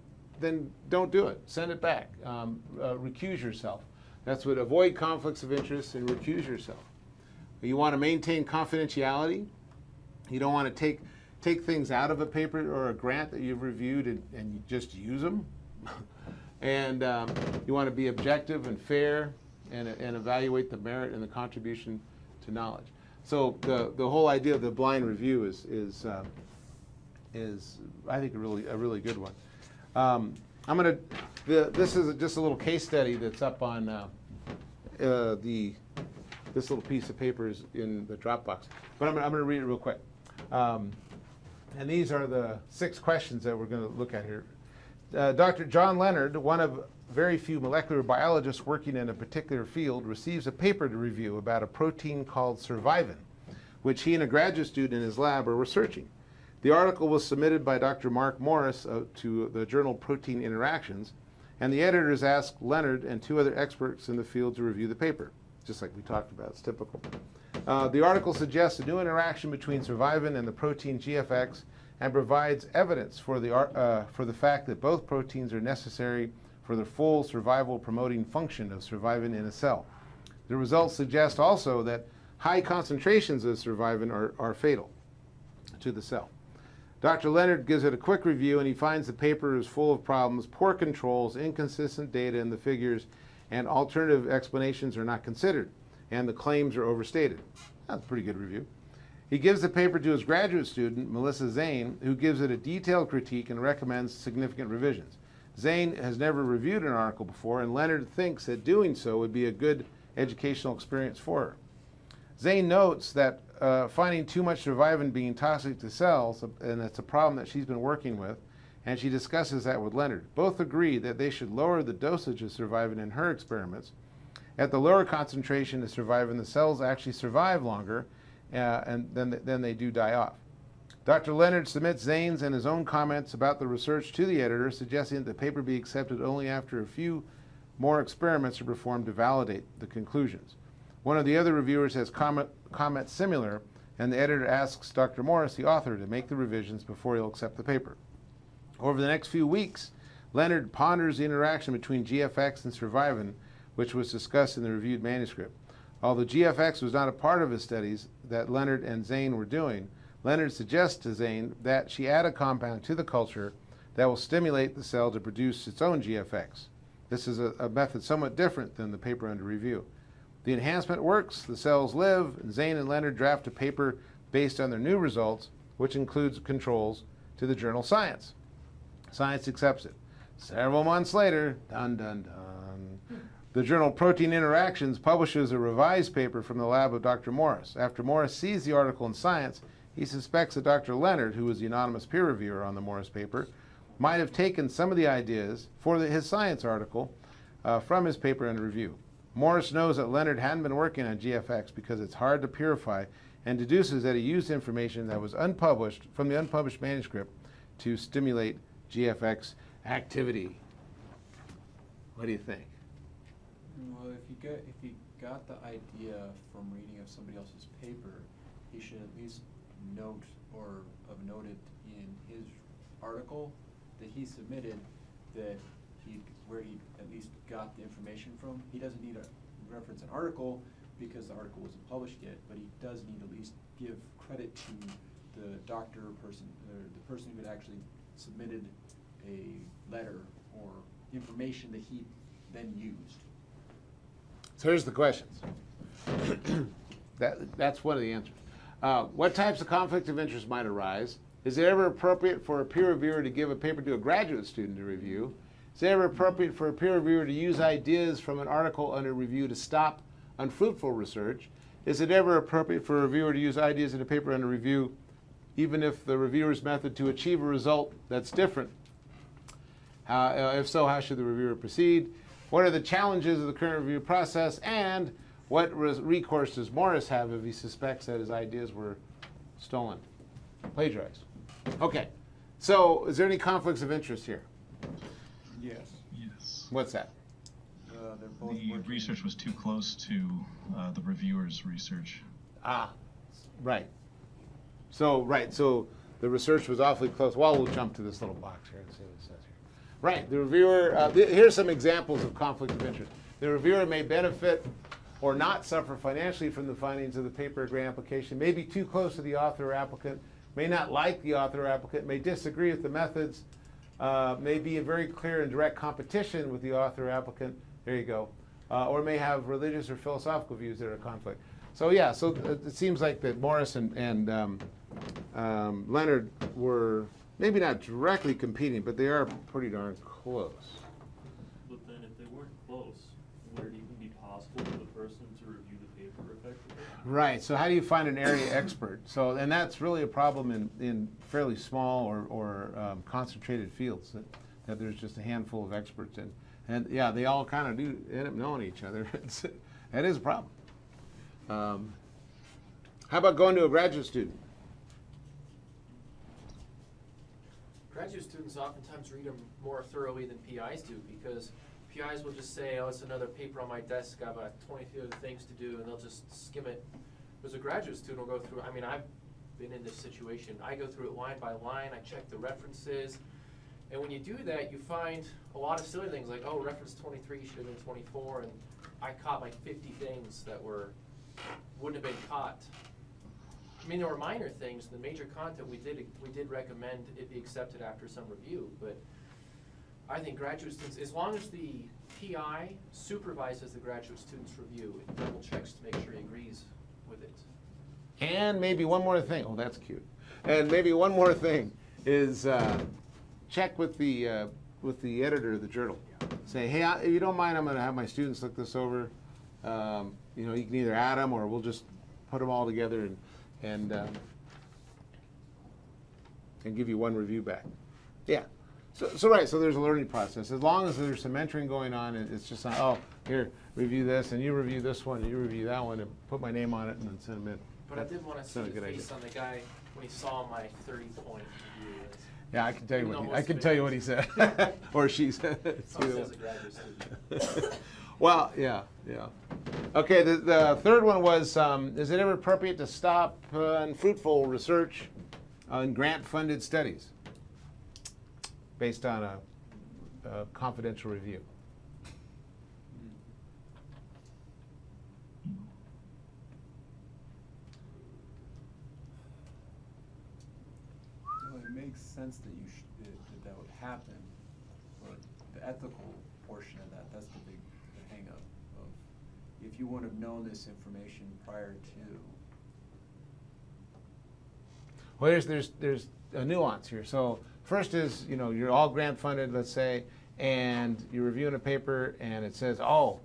don't do it. Send it back. Recuse yourself. That's what, avoid conflicts of interest and recuse yourself. You want to maintain confidentiality. You don't want to take things out of a paper or a grant that you've reviewed and just use them. And you want to be objective and fair and evaluate the merit and the contribution to knowledge. So the whole idea of the blind review is I think a really good one. This is just a little case study that's up on this little piece of paper is in the Dropbox. But I'm going to read it real quick. And these are the 6 questions that we're going to look at here. Dr. John Leonard, one of very few molecular biologists working in a particular field, receives a paper to review about a protein called survivin, which he and a graduate student in his lab are researching. The article was submitted by Dr. Mark Morris to the journal Protein Interactions, and the editors asked Leonard and 2 other experts in the field to review the paper, just like we talked about. It's typical. The article suggests a new interaction between survivin and the protein GFX and provides evidence for the fact that both proteins are necessary for the full survival-promoting function of survivin in a cell. The results suggest also that high concentrations of survivin are fatal to the cell. Dr. Leonard gives it a quick review, and he finds the paper is full of problems, poor controls, inconsistent data in the figures, and alternative explanations are not considered, and the claims are overstated. That's a pretty good review. He gives the paper to his graduate student, Melissa Zane, who gives it a detailed critique and recommends significant revisions. Zane has never reviewed an article before, and Leonard thinks that doing so would be a good educational experience for her. Zane notes that finding too much survivin being toxic to cells, and that's a problem that she's been working with, and she discusses that with Leonard. Both agree that they should lower the dosage of survivin in her experiments. At the lower concentration of survivin, the cells actually survive longer, and then they do die off. Dr. Leonard submits Zane's and his own comments about the research to the editor, suggesting that the paper be accepted only after a few more experiments are performed to validate the conclusions. One of the other reviewers has comments similar, and the editor asks Dr. Morris, the author, to make the revisions before he'll accept the paper. Over the next few weeks, Leonard ponders the interaction between GFX and survivin, which was discussed in the reviewed manuscript. Although GFX was not a part of his studies that Leonard and Zane were doing, Leonard suggests to Zane that she add a compound to the culture that will stimulate the cell to produce its own GFX. This is a method somewhat different than the paper under review. The enhancement works, the cells live, and Zane and Leonard draft a paper based on their new results, which includes controls, to the journal Science. Science accepts it. Several months later, dun dun dun, the journal Protein Interactions publishes a revised paper from the lab of Dr. Morris. After Morris sees the article in Science, he suspects that Dr. Leonard, who was the anonymous peer reviewer on the Morris paper, might have taken some of the ideas for his Science article from his paper under review. Morris knows that Leonard hadn't been working on GFX because it's hard to purify, and deduces that he used information that was unpublished from the unpublished manuscript to stimulate GFX activity. What do you think? Well, if he got the idea from reading of somebody else's paper, he should at least note or have noted in his article that he submitted that where he at least got the information from. He doesn't need to reference an article because the article wasn't published yet, but he does need at least give credit to the doctor person, or the person who had actually submitted a letter or information that he then used. So here's the questions. That's one of the answers. What types of conflict of interest might arise? Is it ever appropriate for a peer reviewer to give a paper to a graduate student to review? Is it ever appropriate for a peer reviewer to use ideas from an article under review to stop unfruitful research? Is it ever appropriate for a reviewer to use ideas in a paper under review, even if the reviewer's method to achieve a result that's different? If so, how should the reviewer proceed? What are the challenges of the current review process? And what recourse does Morris have if he suspects that his ideas were stolen, plagiarized? Okay, so is there any conflicts of interest here? Yes. Yes. What's that? They're both The working. research was too close to the reviewer's research. Ah, right. So the research was awfully close. Well, we'll jump to this little box here and see what it says here. Right, the reviewer, here's some examples of conflict of interest. The reviewer may benefit or not suffer financially from the findings of the paper or grant application, may be too close to the author or applicant, may not like the author or applicant, may disagree with the methods, may be in very clear and direct competition with the author or applicant, there you go, or may have religious or philosophical views that are in conflict. So yeah, so it seems like that Morris and Leonard were maybe not directly competing, but they are pretty darn close. But then if they weren't close, would it even be possible for the person to review the paper effectively? Right, so how do you find an area expert? So, and that's really a problem in fairly small or concentrated fields, that there's just a handful of experts in. And yeah, they all kind of do end up knowing each other. That is a problem. How about going to a graduate student? Graduate students oftentimes read them more thoroughly than PIs do, because PIs will just say, oh, it's another paper on my desk, I've got 20 other things to do, and they'll just skim it. Whereas a graduate student will go through, I mean, I've been in this situation. I go through it line by line, I check the references, and when you do that, you find a lot of silly things like, oh, reference 23 should have been 24, and I caught like 50 things that wouldn't have been caught. I mean, there were minor things. The major content, we did recommend it be accepted after some review, but I think graduate students, as long as the PI supervises the graduate student's review, it double checks to make sure he agrees with it. And maybe one more thing. Oh, that's cute. And maybe one more thing is check with the editor of the journal. Say, hey, if you don't mind, I'm going to have my students look this over. You know, you can either add them or we'll just put them all together and give you one review back. Yeah. So right, so there's a learning process. As long as there's some mentoring going on, it's just not, oh, here, review this, and you review this one, and you review that one, and put my name on it, and then send them in. But I did want to see the face on the guy when he saw my 30-point review list. Yeah, I can tell you what he said, or she said. Someone says a graduate student. Well, yeah. Okay, the third one was, is it ever appropriate to stop unfruitful research on grant-funded studies based on a confidential review? Well, it makes sense that that would happen, but the ethical portion of that's the hang up of if you wouldn't have known this information prior to. Well, there's a nuance here. So first is, you know, you're all grant funded, let's say, and you're reviewing a paper and it says, oh,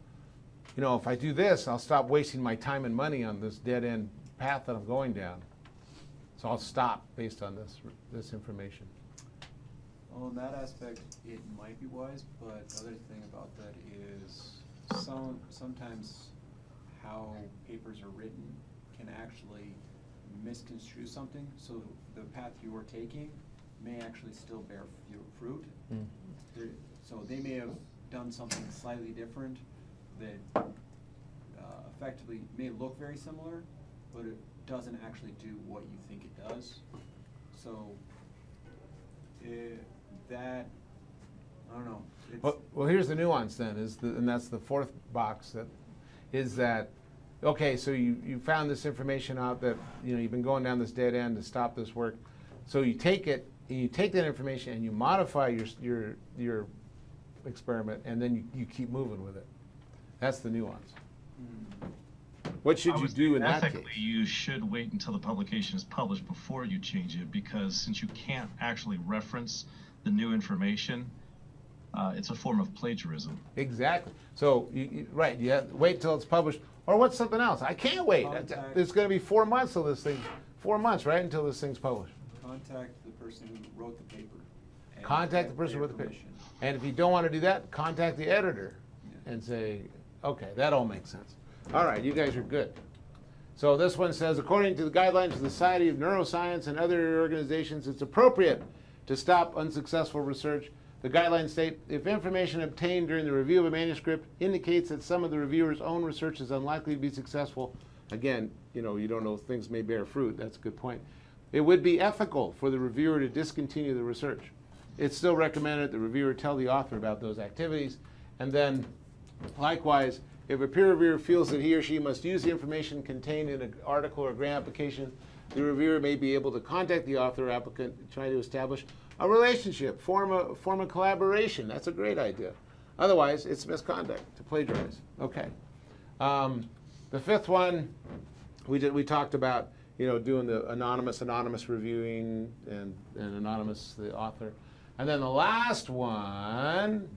you know, if I do this, I'll stop wasting my time and money on this dead end path that I'm going down. So I'll stop based on this information. Well, in that aspect, it might be wise, but the other thing about that is sometimes how papers are written can actually misconstrue something. So the path you are taking may actually still bear fruit. Mm. So they may have done something slightly different that effectively may look very similar, but it doesn't actually do what you think it does. So that, I don't know. Well, here's the nuance then, and that's the fourth box, that is that okay, so you found this information out that, you've been going down this dead end to stop this work. So you take it, and you take that information and you modify your experiment, and then you keep moving with it. That's the nuance. What should you do in that case? Ethically, you should wait until the publication is published before you change it, because since you can't actually reference the new information, it's a form of plagiarism. Exactly. So, right, you have to wait till it's published. Or what's something else? I can't wait. It's going to be 4 months till this thing, 4 months, right, until this thing's published. Contact the person who wrote the paper. and Contact the get person their with the paper. permission. And if you don't want to do that, contact the editor Yeah. and say, okay, that all makes sense. All right, you guys are good. So this one says, according to the guidelines of the Society of Neuroscience and other organizations, it's appropriate to stop unsuccessful research. The guidelines state, if information obtained during the review of a manuscript indicates that some of the reviewer's own research is unlikely to be successful, again, you don't know if things may bear fruit, that's a good point. It would be ethical for the reviewer to discontinue the research. It's still recommended the reviewer tell the author about those activities, and then likewise, if a peer reviewer feels that he or she must use the information contained in an article or grant application, the reviewer may be able to contact the author or applicant trying to establish a relationship, form a collaboration. That's a great idea. Otherwise, it's misconduct to plagiarize. Okay. The fifth one, we talked about, doing the anonymous reviewing and anonymous the author. And then the last one,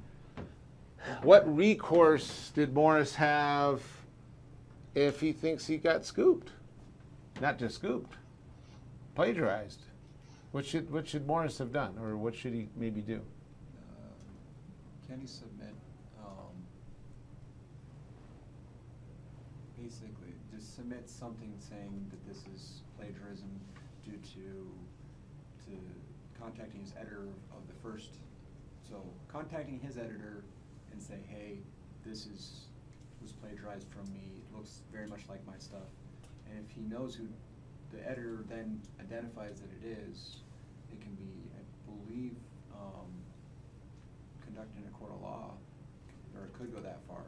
what recourse did Morris have if he thinks he got scooped? Not just scooped, plagiarized. What should Morris have done, or what should he maybe do? Can he submit, basically, just submit something saying that this is plagiarism due to contacting his editor of the first, so contacting his editor and say, hey, this was plagiarized from me, it looks very much like my stuff. And if he knows who the editor then identifies that it is, it can be, I believe, conducted in a court of law, or it could go that far.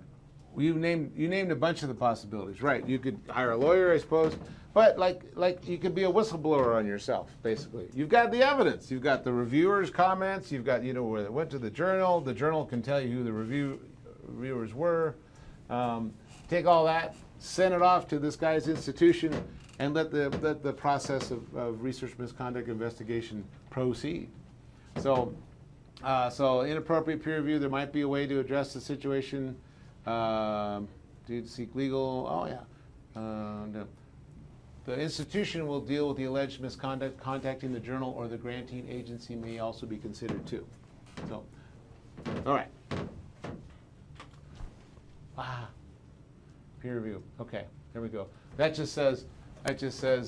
Well, you named a bunch of the possibilities, right? You could hire a lawyer, I suppose, but like you could be a whistleblower on yourself, basically. You've got the evidence, you've got the reviewers' comments, you've got where they went to the journal can tell you who the reviewers were. Take all that, send it off to this guy's institution, and let the process of research misconduct investigation proceed. So inappropriate peer review, there might be a way to address the situation. Do you seek legal? Oh yeah. No. The institution will deal with the alleged misconduct. Contacting the journal or the granting agency may also be considered too. So, all right. Peer review. Okay, here we go. That just says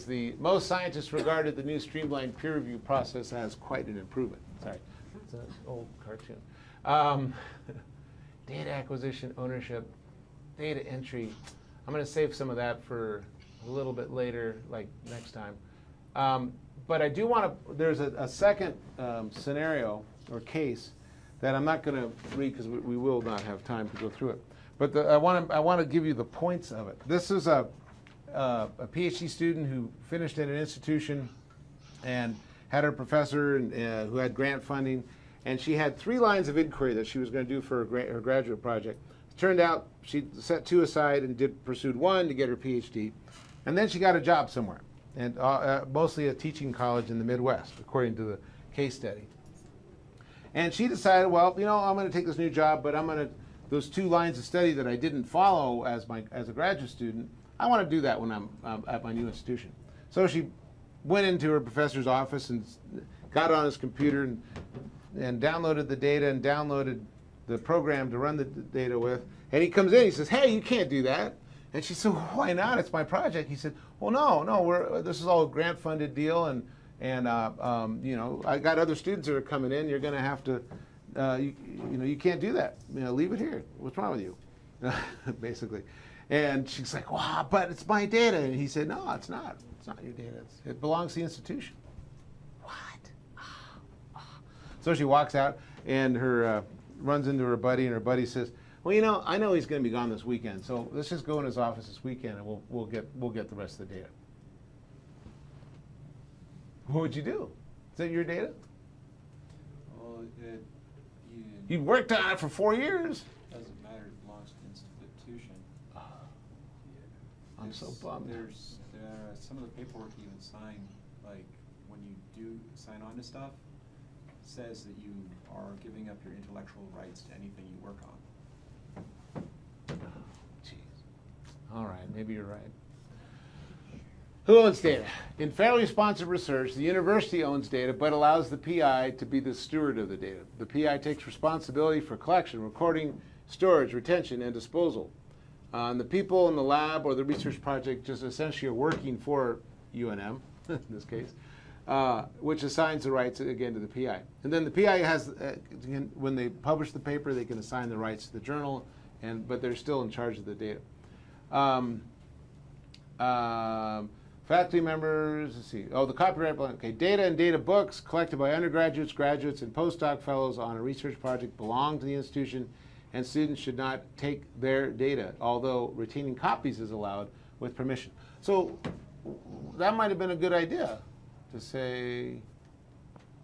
the most scientists regarded the new streamlined peer review process as quite an improvement. Sorry, it's an old cartoon. Data acquisition, ownership, data entry. I'm going to save some of that for a little bit later, like next time. But I do want to, there's a second scenario or case that I'm not going to read because we will not have time to go through it. But I want to give you the points of it. This is a PhD student who finished at an institution and had her professor who had grant funding, and she had 3 lines of inquiry that she was going to do for her graduate project. It turned out she set 2 aside and pursued 1 to get her PhD, and then she got a job somewhere, and mostly a teaching college in the Midwest, according to the case study. And she decided, well, I'm going to take this new job, but those 2 lines of study that I didn't follow as a graduate student, I want to do that when I'm at my new institution. So she went into her professor's office and got on his computer and downloaded the data and downloaded the program to run the data with. And he comes in, he says, hey, you can't do that. And she said, well, why not? It's my project. He said, well, no, this is all a grant-funded deal, and I got other students that are coming in. You're going to have to, you can't do that. Leave it here. What's wrong with you? Basically. And she's like, wow, but it's my data. And he said, no, it's not. It's not your data. It belongs to the institution. What? So she walks out and runs into her buddy, and her buddy says, well, you know, I know he's going to be gone this weekend, so let's just go in his office this weekend, and we'll get the rest of the data. What would you do? Is that your data? Well, You worked on it for 4 years. doesn't matter, it belongs to the institution. I'm so bummed. There are some of the paperwork you even sign, like when you do sign on to stuff, says that you are giving up your intellectual rights to anything you work on. Jeez. All right, maybe you're right. Who owns data? In federally sponsored research, the university owns data but allows the PI to be the steward of the data. The PI takes responsibility for collection, recording, storage, retention, and disposal. The people in the lab or the research project just essentially are working for UNM, in this case, which assigns the rights, again, to the PI. And then the PI has, when they publish the paper, they can assign the rights to the journal, but they're still in charge of the data. Faculty members, let's see. Oh, the copyright blank. Okay, data and data books collected by undergraduates, graduates, and postdoc fellows on a research project belong to the institution, and students should not take their data, although retaining copies is allowed with permission. So that might have been a good idea to say,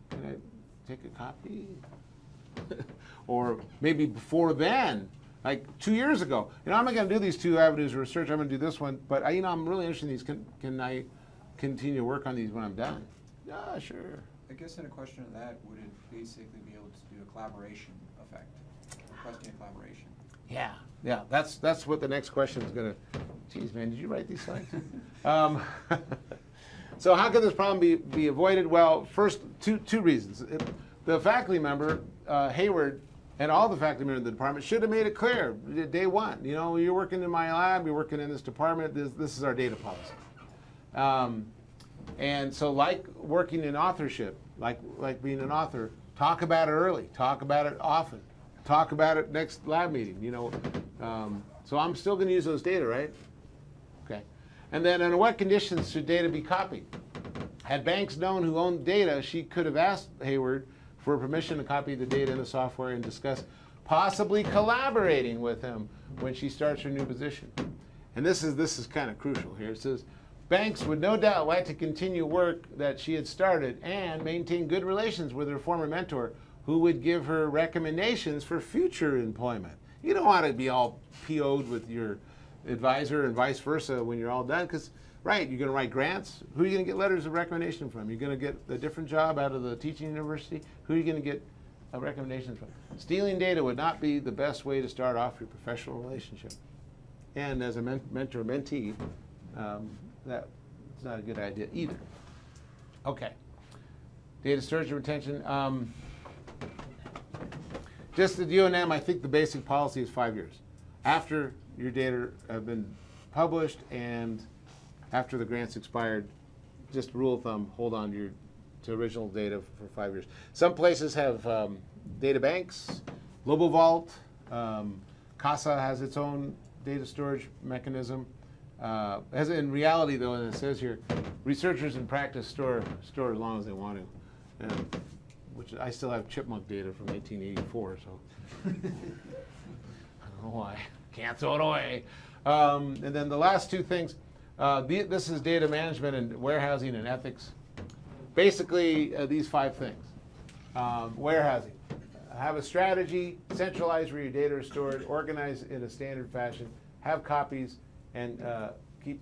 can I take a copy? Or maybe before then, like 2 years ago. You know, I'm not going to do these 2 avenues of research. I'm going to do this one. But, you know, I'm really interested in these. Can I continue to work on these when I'm done? Yeah, sure. I guess in a question of that, would it basically be able to do a collaboration effect? Requesting a collaboration. Yeah, yeah. That's what the next question is going to. Geez, man, did you write these slides? So how can this problem be avoided? Well, first, two reasons. The faculty member, Hayward, and all the faculty members of the department should have made it clear day one. You know, you're working in my lab, you're working in this department, this is our data policy. And so like working in authorship, like being an author, talk about it early, talk about it often, talk about it next lab meeting, you know. So I'm still going to use those data, right? Okay. And then under what conditions should data be copied? Had Banks known who owned data, she could have asked Hayward for permission to copy the data in the software and discuss possibly collaborating with him when she starts her new position. And this is kind of crucial here. It says, Banks would no doubt like to continue work that she had started and maintain good relations with her former mentor, who would give her recommendations for future employment. You don't want to be all PO'd with your advisor and vice versa when you're all done, because, right, you're going to write grants. Who are you going to get letters of recommendation from? You're going to get a different job out of the teaching university. Who are you going to get a recommendation from? Stealing data would not be the best way to start off your professional relationship. And as a mentor-mentee, that's not a good idea either. Okay. Data storage and retention. Just at UNM, I think the basic policy is 5 years. After your data have been published and after the grant's expired, just rule of thumb, hold on to original data for 5 years. Some places have data banks, Global Vault, CASA has its own data storage mechanism. As in reality, though, and it says here, researchers in practice store as long as they want to. Which I still have chipmunk data from 1884, so I don't know why. Can't throw it away. And then the last 2 things, this is data management and warehousing and ethics. Basically, these 5 things. Warehousing. Have a strategy, centralize where your data is stored, organize in a standard fashion, have copies, and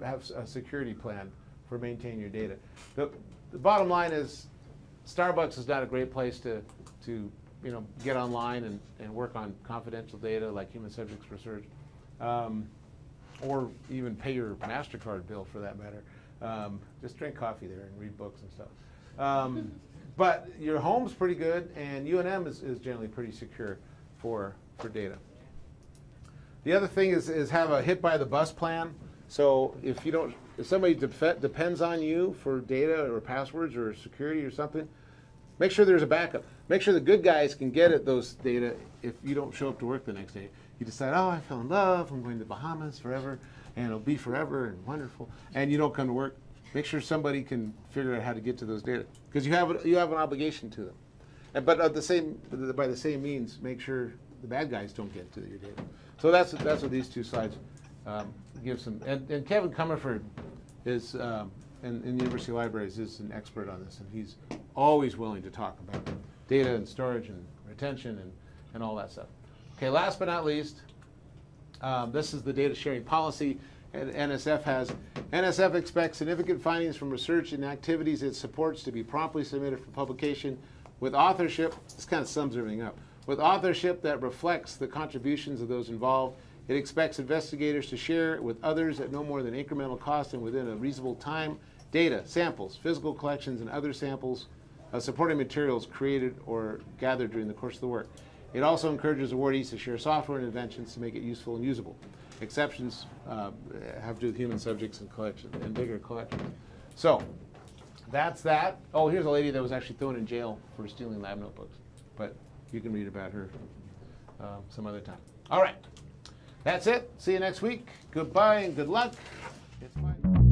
have a security plan for maintaining your data. The bottom line is, Starbucks is not a great place to get online and work on confidential data like human subjects research, or even pay your MasterCard bill for that matter. Just drink coffee there and read books and stuff. But your home's pretty good, and UNM is generally pretty secure for data. The other thing is have a hit by the bus plan. So if somebody depends on you for data or passwords or security or something, make sure there's a backup. Make sure the good guys can get at those data if you don't show up to work the next day. You decide, oh, I fell in love, I'm going to the Bahamas forever, and it'll be forever and wonderful, and you don't come to work. Make sure somebody can figure out how to get to those data, because you have an obligation to them. But by the same means, make sure the bad guys don't get to your data. So that's what these two slides give some. And Kevin Comerford is in University Libraries is an expert on this, and he's always willing to talk about data and storage and retention and all that stuff. Okay, last but not least, this is the data sharing policy NSF has. NSF expects significant findings from research and activities it supports to be promptly submitted for publication with authorship. This kind of sums everything up. With authorship that reflects the contributions of those involved, it expects investigators to share with others at no more than incremental cost and within a reasonable time data, samples, physical collections, and other samples, supporting materials created or gathered during the course of the work. It also encourages awardees to share software and inventions to make it useful and usable. Exceptions have to do with human subjects and collection and bigger collections. So that's that. Oh, here's a lady that was actually thrown in jail for stealing lab notebooks, but you can read about her some other time. All right, that's it. See you next week. Goodbye and good luck. It's fine.